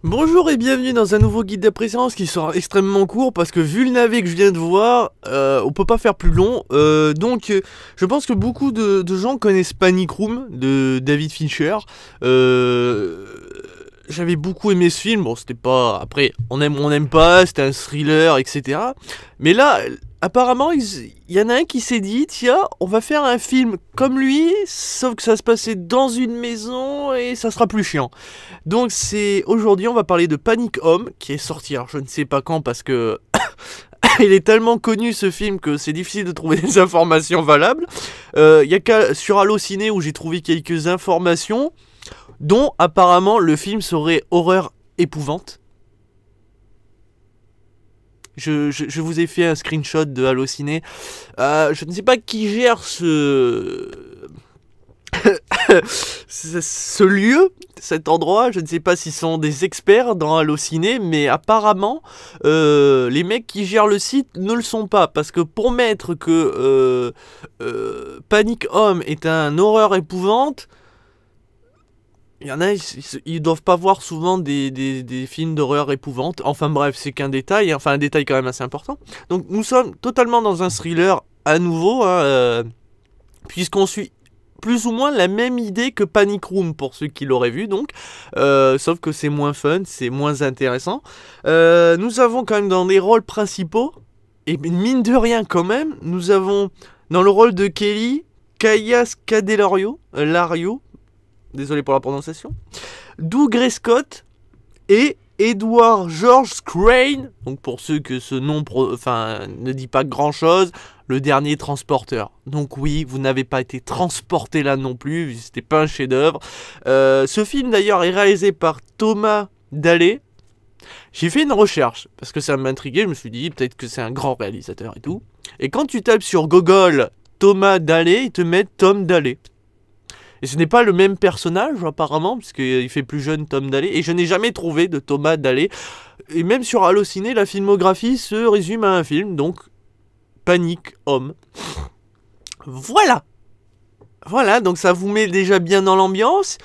Bonjour et bienvenue dans un nouveau guide d'appréciation qui sera extrêmement court parce que vu le navet que je viens de voir, on peut pas faire plus long. Je pense que beaucoup de gens connaissent Panic Room de David Fincher. J'avais beaucoup aimé ce film. Bon, c'était pas. Après, on aime ou on n'aime pas, c'était un thriller, etc. Mais là, apparemment, il y en a un qui s'est dit tiens, on va faire un film comme lui, sauf que ça se passait dans une maison et ça sera plus chiant. Donc aujourd'hui on va parler de Panic Home qui est sorti, alors je ne sais pas quand parce que il est tellement connu ce film que c'est difficile de trouver des informations valables. Il y a qu'à sur Allociné où j'ai trouvé quelques informations dont apparemment le film serait horreur épouvante. Je vous ai fait un screenshot de Allociné. Je ne sais pas qui gère ce lieu, cet endroit, je ne sais pas s'ils sont des experts dans Allociné, mais apparemment, les mecs qui gèrent le site ne le sont pas, parce que pour mettre que Panic Home est un horreur épouvante, il y en a, ils doivent pas voir souvent des films d'horreur épouvante. Enfin bref, c'est qu'un détail, enfin un détail quand même assez important. Donc nous sommes totalement dans un thriller à nouveau, puisqu'on suit plus ou moins la même idée que Panic Room pour ceux qui l'auraient vu donc, sauf que c'est moins fun, c'est moins intéressant. Nous avons quand même dans les rôles principaux, et mine de rien quand même, nous avons dans le rôle de Kelly, Kaya Scodelario, désolé pour la prononciation, Doug Scott et Edward George Crane, donc pour ceux que ce nom ne dit pas grand chose, le dernier transporteur. Donc oui, vous n'avez pas été transporté là non plus, c'était pas un chef-d'œuvre. Ce film d'ailleurs est réalisé par Thomas Dallet. J'ai fait une recherche parce que ça m'intriguait, je me suis dit peut-être que c'est un grand réalisateur et tout. Et quand tu tapes sur Google Thomas Dallet, ils te mettent Tom Dallet. Et ce n'est pas le même personnage apparemment, puisqu'il fait plus jeune Tom Dallet. Et je n'ai jamais trouvé de Thomas Dallet. Et même sur Allociné, la filmographie se résume à un film, donc Panic Home. Voilà. Voilà, donc ça vous met déjà bien dans l'ambiance.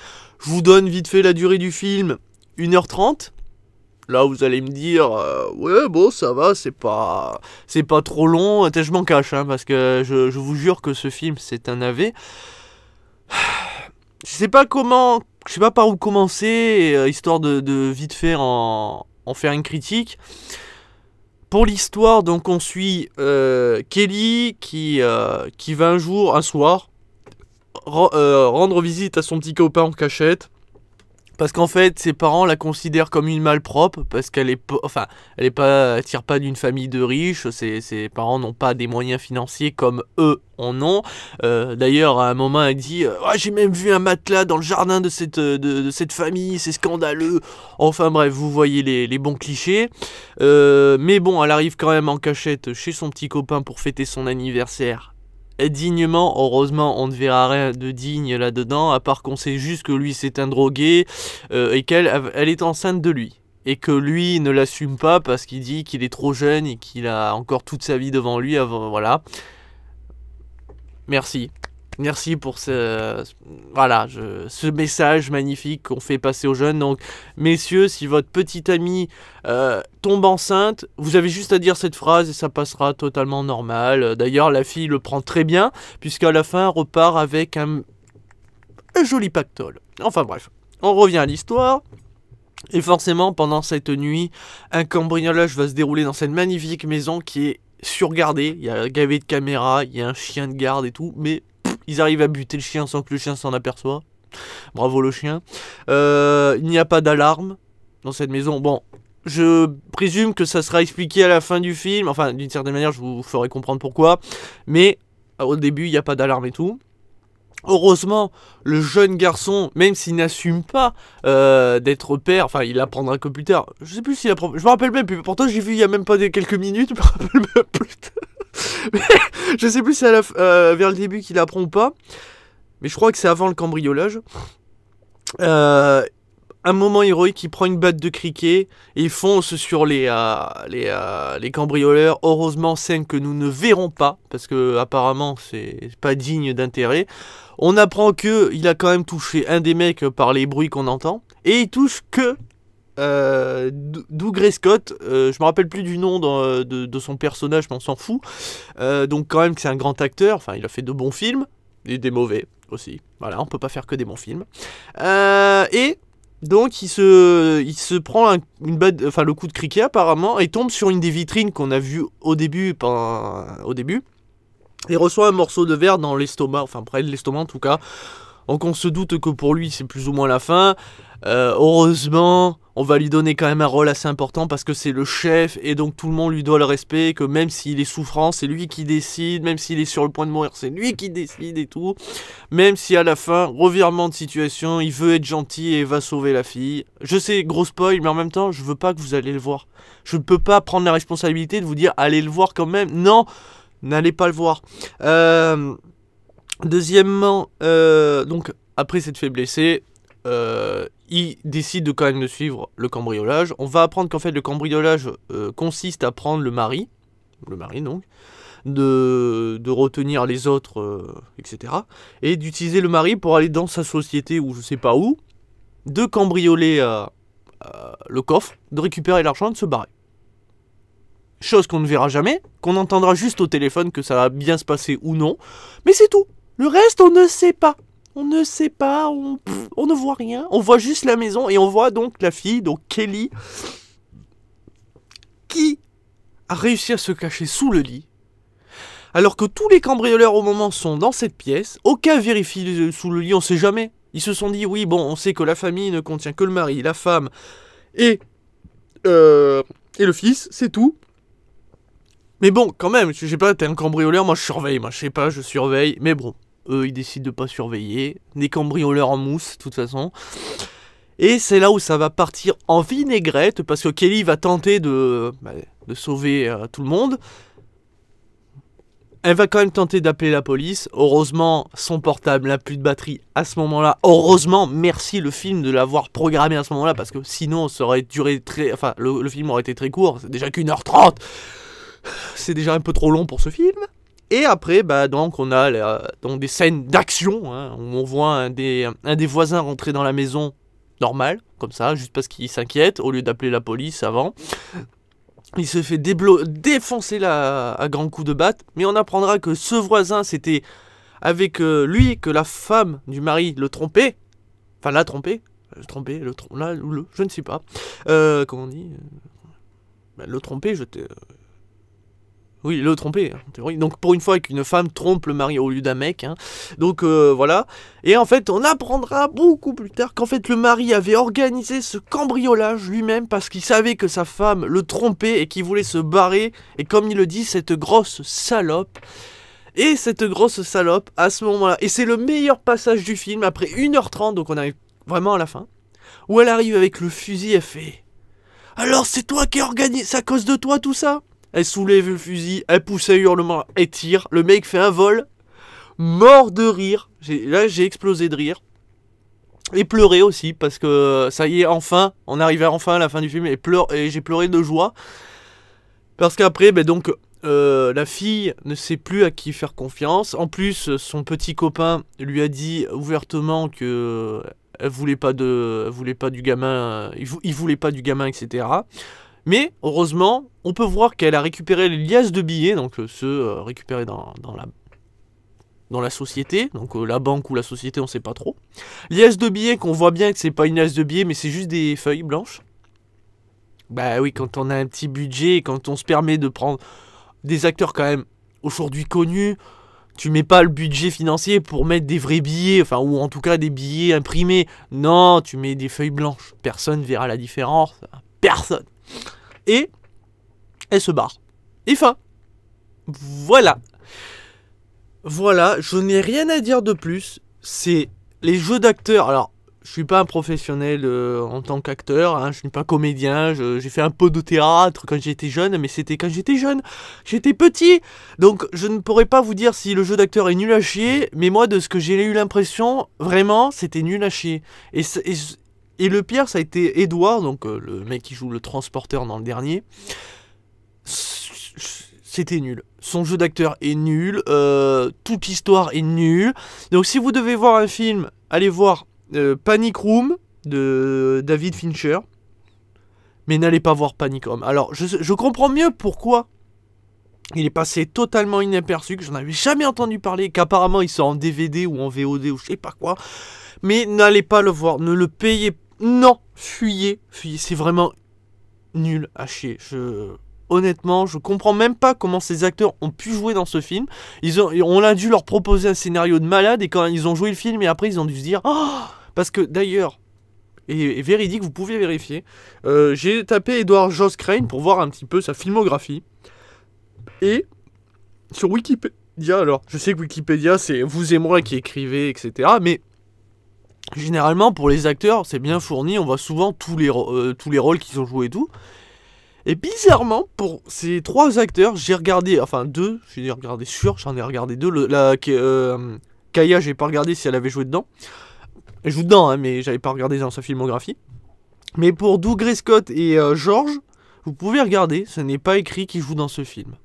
Je vous donne vite fait la durée du film, 1h30. Là vous allez me dire, ouais bon ça va, c'est pas trop long. Je m'en cache, hein, parce que je vous jure que ce film c'est un navet. Je sais pas par où commencer, histoire de vite fait en faire une critique. Pour l'histoire, donc on suit Kelly qui va un soir, rendre visite à son petit copain en cachette. Parce qu'en fait, ses parents la considèrent comme une malpropre, parce qu'elle elle tire pas d'une famille de riches, ses parents n'ont pas des moyens financiers comme eux en ont. D'ailleurs, à un moment, elle dit j'ai même vu un matelas dans le jardin de cette famille, c'est scandaleux. Enfin bref, vous voyez les bons clichés. Mais bon, elle arrive quand même en cachette chez son petit copain pour fêter son anniversaire. Dignement, heureusement on ne verra rien de digne là-dedans, à part qu'on sait juste que lui c'est un drogué et qu'elle est enceinte de lui. Et que lui ne l'assume pas parce qu'il dit qu'il est trop jeune et qu'il a encore toute sa vie devant lui. Voilà. Merci. Merci pour ce message magnifique qu'on fait passer aux jeunes. Donc, messieurs, si votre petite amie tombe enceinte, vous avez juste à dire cette phrase et ça passera totalement normal. D'ailleurs, la fille le prend très bien, puisqu'à la fin, elle repart avec un joli pactole. Enfin bref, on revient à l'histoire. Et forcément, pendant cette nuit, un cambriolage va se dérouler dans cette magnifique maison qui est surgardée. Il y a gavé de caméras, il y a un chien de garde et tout, mais ils arrivent à buter le chien sans que le chien s'en aperçoive. Bravo le chien. Il n'y a pas d'alarme dans cette maison. Bon, je présume que ça sera expliqué à la fin du film. Enfin, d'une certaine manière, je vous ferai comprendre pourquoi. Mais au début, il n'y a pas d'alarme et tout. Heureusement, le jeune garçon, même s'il n'assume pas d'être père, enfin il l'apprendra que plus tard. Je sais plus s'il apprend. Je me rappelle même plus. Pourtant, j'ai vu il y a même pas quelques minutes. Je me rappelle même plus. Je sais plus si c'est vers le début qu'il apprend ou pas. Mais je crois que c'est avant le cambriolage. Un moment héroïque, il prend une batte de cricket et il fonce sur les cambrioleurs. Heureusement, scène que nous ne verrons pas, parce que apparemment c'est pas digne d'intérêt. On apprend que il a quand même touché un des mecs par les bruits qu'on entend. Et il touche que Doug Scott, je me rappelle plus du nom de son personnage, mais on s'en fout. Donc quand même que c'est un grand acteur, enfin il a fait de bons films, et des mauvais aussi. Voilà, on peut pas faire que des bons films. Et donc il se prend le coup de criquet apparemment, et tombe sur une des vitrines qu'on a vues au début, et reçoit un morceau de verre dans l'estomac, enfin près de l'estomac en tout cas. Donc on se doute que pour lui c'est plus ou moins la fin. Heureusement, on va lui donner quand même un rôle assez important parce que c'est le chef et donc tout le monde lui doit le respect, que même s'il est souffrant, c'est lui qui décide, même s'il est sur le point de mourir, c'est lui qui décide et tout. Même si à la fin, revirement de situation, il veut être gentil et va sauver la fille. Je sais, gros spoil, mais en même temps, je veux pas que vous allez le voir. Je ne peux pas prendre la responsabilité de vous dire allez le voir quand même. Non, n'allez pas le voir. Deuxièmement, donc après s'être fait blesser, il décide de quand même de suivre le cambriolage. On va apprendre qu'en fait le cambriolage consiste à prendre le mari donc, de retenir les autres, etc. Et d'utiliser le mari pour aller dans sa société ou je sais pas où, de cambrioler le coffre, de récupérer l'argent et de se barrer. Chose qu'on ne verra jamais, qu'on entendra juste au téléphone que ça va bien se passer ou non, mais c'est tout. Le reste, on ne sait pas. On ne sait pas, on ne voit rien. On voit juste la maison et on voit donc la fille, donc Kelly, qui a réussi à se cacher sous le lit. Alors que tous les cambrioleurs au moment sont dans cette pièce, aucun vérifie sous le lit, on sait jamais. Ils se sont dit, oui, bon, on sait que la famille ne contient que le mari, la femme et le fils, c'est tout. Mais bon, quand même, je sais pas, t'es un cambrioleur, moi je surveille, moi je sais pas, je surveille, mais bon. Eux, ils décident de pas surveiller. Des cambrioleurs en mousse, de toute façon. Et c'est là où ça va partir en vinaigrette, parce que Kelly va tenter de sauver tout le monde. Elle va quand même tenter d'appeler la police. Heureusement, son portable n'a plus de batterie à ce moment-là. Heureusement, merci le film de l'avoir programmé à ce moment-là, parce que sinon, ça aurait duré très... Enfin, le film aurait été très court. C'est déjà qu'1h30. C'est déjà un peu trop long pour ce film. Et après, donc on a donc des scènes d'action, hein, où on voit un des voisins rentrer dans la maison normal, comme ça, juste parce qu'il s'inquiète, au lieu d'appeler la police avant. Il se fait défoncer à grands coups de batte, mais on apprendra que ce voisin, c'était avec lui que la femme du mari le trompait. Enfin, l'a trompé. Je ne sais pas. Comment on dit le tromper, oui, le tromper, en théorie. Donc pour une fois qu'une femme trompe le mari au lieu d'un mec. Hein. Donc voilà. Et en fait, on apprendra beaucoup plus tard qu'en fait le mari avait organisé ce cambriolage lui-même parce qu'il savait que sa femme le trompait et qu'il voulait se barrer. Et comme il le dit, cette grosse salope. Et cette grosse salope, à ce moment-là, et c'est le meilleur passage du film, après 1h30, donc on arrive vraiment à la fin, où elle arrive avec le fusil, elle fait « Alors c'est toi qui as organisé, c'est à cause de toi tout ça ?» Elle soulève le fusil, elle pousse un hurlement, elle tire. Le mec fait un vol, mort de rire. Là, j'ai explosé de rire. Et pleuré aussi, parce que ça y est, enfin, on arrivait enfin à la fin du film, et j'ai pleuré de joie. Parce qu'après, la fille ne sait plus à qui faire confiance. En plus, son petit copain lui a dit ouvertement que elle voulait pas du gamin, il voulait pas du gamin, etc. Mais, heureusement, on peut voir qu'elle a récupéré les liasses de billets, donc ceux récupérés dans la société, donc la banque ou la société, on sait pas trop. Liasses de billets qu'on voit bien que c'est pas une liasse de billets, mais c'est juste des feuilles blanches. Bah oui, quand on a un petit budget, quand on se permet de prendre des acteurs quand même aujourd'hui connus, tu mets pas le budget financier pour mettre des vrais billets, enfin, ou en tout cas des billets imprimés. Non, tu mets des feuilles blanches. Personne verra la différence. Personne. Et elle se barre. Et fin. Voilà. Voilà, je n'ai rien à dire de plus. C'est les jeux d'acteurs. Alors, je suis pas un professionnel en tant qu'acteur, hein, je suis pas comédien, j'ai fait un peu de théâtre quand j'étais jeune, mais c'était quand j'étais jeune, j'étais petit, donc je ne pourrais pas vous dire si le jeu d'acteur est nul à chier, mais moi de ce que j'ai eu l'impression, vraiment, c'était nul à chier. Et le pire, ça a été Edouard, donc le mec qui joue le transporteur dans le dernier. C'était nul. Son jeu d'acteur est nul, toute l'histoire est nulle. Donc si vous devez voir un film, allez voir Panic Room de David Fincher. Mais n'allez pas voir Panic Room. Alors, je comprends mieux pourquoi il est passé totalement inaperçu, que j'en avais jamais entendu parler, qu'apparemment il sort en DVD ou en VOD ou je sais pas quoi. Mais n'allez pas le voir, ne le payez. Non, fuyez, c'est vraiment nul à chier. Honnêtement, je comprends même pas comment ces acteurs ont pu jouer dans ce film. On a dû leur proposer un scénario de malade et quand ils ont joué le film et après ils ont dû se dire oh, parce que d'ailleurs, et véridique, vous pouvez vérifier, j'ai tapé Edward Joss Crane pour voir un petit peu sa filmographie. Et sur Wikipédia, alors je sais que Wikipédia c'est vous et moi qui écrivez, etc. Mais généralement pour les acteurs c'est bien fourni, on voit souvent tous les rôles qu'ils ont joués et tout. Et bizarrement pour ces 3 acteurs, j'ai regardé, enfin 2, j'en ai regardé 2. Kaya, j'ai pas regardé si elle avait joué dedans. Elle joue dedans, hein, mais j'avais pas regardé dans sa filmographie. Mais pour Dougray Scott et George, vous pouvez regarder, ce n'est pas écrit qu'ils jouent dans ce film.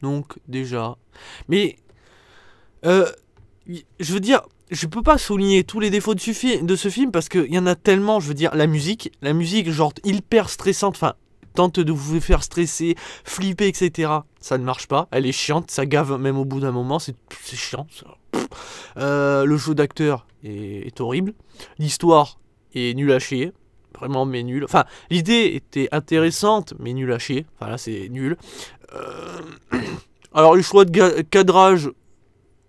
Donc déjà, mais je veux dire, je peux pas souligner tous les défauts de ce film parce qu'il y en a tellement. Je veux dire, la musique genre hyper stressante, enfin tente de vous faire stresser, flipper, etc. Ça ne marche pas, elle est chiante, ça gave même au bout d'un moment, c'est chiant. Le jeu d'acteur est horrible, l'histoire est nulle à chier. Vraiment mais nul. Enfin, l'idée était intéressante, mais nul à chier. Enfin là, c'est nul. Alors, le choix de cadrage,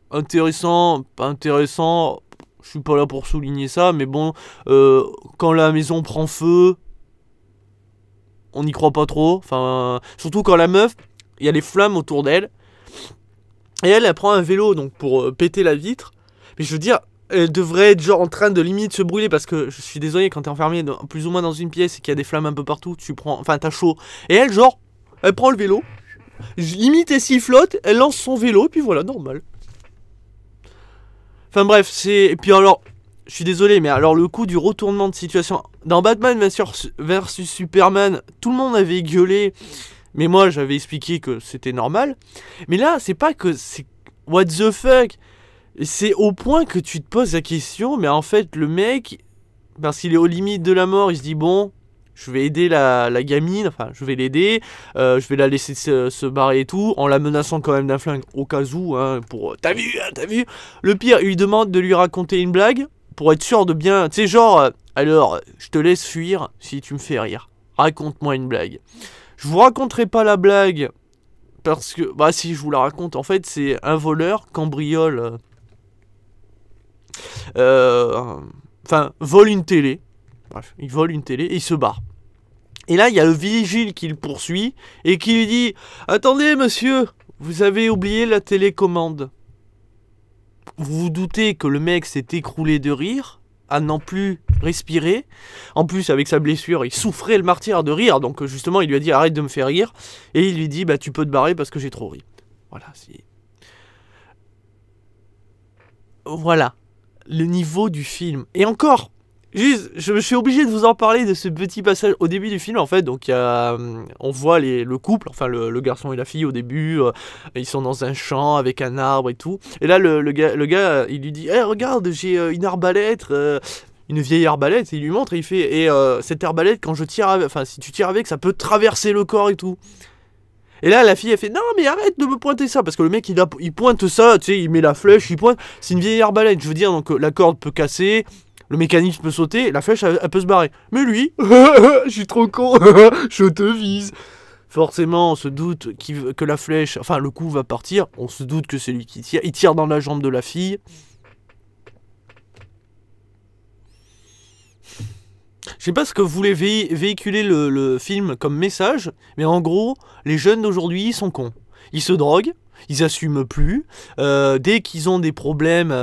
intéressant, pas intéressant. Je suis pas là pour souligner ça, mais bon, quand la maison prend feu, on n'y croit pas trop. Enfin, surtout quand la meuf, il y a les flammes autour d'elle. Et elle prend un vélo donc pour péter la vitre. Mais je veux dire, elle devrait être genre en train de limite se brûler parce que je suis désolé, quand t'es enfermé plus ou moins dans une pièce et qu'il y a des flammes un peu partout, t'as chaud. Et elle genre, elle prend le vélo, limite elle sifflote, elle lance son vélo et puis voilà, normal. Enfin bref, et puis alors, je suis désolé, mais alors le coup du retournement de situation dans Batman versus Superman, tout le monde avait gueulé, mais moi j'avais expliqué que c'était normal. Mais là, c'est pas que c'est what the fuck. C'est au point que tu te poses la question, mais en fait, le mec, parce qu'il est aux limites de la mort, il se dit, bon, je vais aider la gamine, enfin, je vais l'aider, je vais la laisser se barrer et tout, en la menaçant quand même d'un flingue, au cas où, hein, pour, t'as vu. Le pire, il lui demande de lui raconter une blague, pour être sûr de bien, tu sais, genre, alors, je te laisse fuir si tu me fais rire, raconte-moi une blague. Je vous raconterai pas la blague, parce que, bah si, je vous la raconte, en fait, c'est un voleur, cambriole... vole une télé. Bref, il vole une télé et il se barre. Et là, il y a le vigile qui le poursuit et qui lui dit « Attendez, monsieur, vous avez oublié la télécommande. » Vous vous doutez que le mec s'est écroulé de rire, à n'en plus respirer. En plus, avec sa blessure, il souffrait le martyre de rire. Donc, justement, il lui a dit « Arrête de me faire rire. » Et il lui dit « Bah, tu peux te barrer parce que j'ai trop ri. » Voilà, c'est... Voilà. Le niveau du film. Et encore, juste, je suis obligé de vous en parler de ce petit passage au début du film, en fait. Donc, on voit le couple, enfin le garçon et la fille au début, ils sont dans un champ avec un arbre et tout. Et là, le gars, il lui dit, hey, regarde, j'ai une arbalète, une vieille arbalète. Et il lui montre, et il fait, cette arbalète, quand je tire avec, enfin, si tu tires avec, ça peut traverser le corps et tout. Et là, la fille, elle fait « Non, mais arrête de me pointer ça !» Parce que le mec, il pointe ça, tu sais, il met la flèche, il pointe. C'est une vieille arbalète, je veux dire, donc la corde peut casser, le mécanisme peut sauter, la flèche, elle peut se barrer. Mais lui, je suis trop con, je te vise. Forcément, on se doute que la flèche, enfin, le coup va partir, on se doute que c'est lui qui tire. Il tire dans la jambe de la fille. Je sais pas ce que voulait véhiculer le film comme message, mais en gros, les jeunes d'aujourd'hui sont cons. Ils se droguent, ils assument plus. Dès qu'ils ont des problèmes,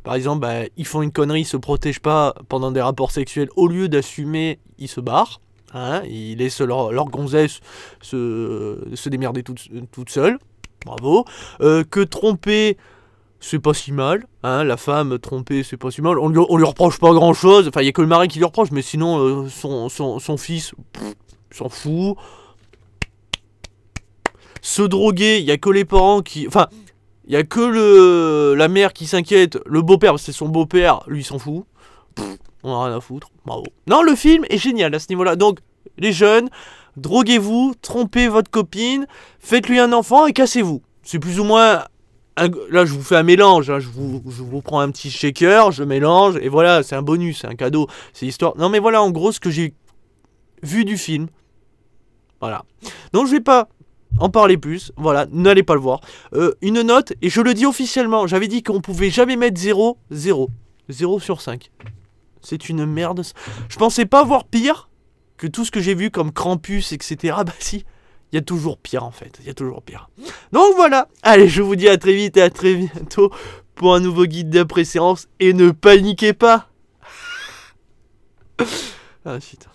par exemple, bah, ils font une connerie, ils se protègent pas pendant des rapports sexuels, au lieu d'assumer, ils se barrent. Hein, ils laissent leur gonzesse se démerder toute seule. Bravo. Que tromper... c'est pas si mal, hein, la femme trompée, c'est pas si mal. On lui reproche pas grand chose, enfin, il y a que le mari qui lui reproche, mais sinon, son fils, s'en fout. Se droguer, il y a que les parents qui. Enfin, il y a que la mère qui s'inquiète, le beau-père, c'est son beau-père, lui, s'en fout. On a rien à foutre. Bravo. Non, le film est génial à ce niveau-là. Donc, les jeunes, droguez-vous, trompez votre copine, faites-lui un enfant et cassez-vous. C'est plus ou moins... Là, je vous fais un mélange. Hein. Je vous prends un petit shaker, je mélange, et voilà, c'est un bonus, c'est un cadeau. C'est l'histoire... Non, mais voilà, en gros, ce que j'ai vu du film. Voilà. Donc, je vais pas en parler plus. Voilà, n'allez pas le voir. Une note, et je le dis officiellement, j'avais dit qu'on pouvait jamais mettre 0 sur 5. C'est une merde. Je pensais pas voir pire que tout ce que j'ai vu comme Krampus, etc. Bah si, il y a toujours pire en fait. Il y a toujours pire. Donc voilà. Allez, je vous dis à très vite et à très bientôt pour un nouveau guide d'après-séance. Et ne paniquez pas. Ah putain.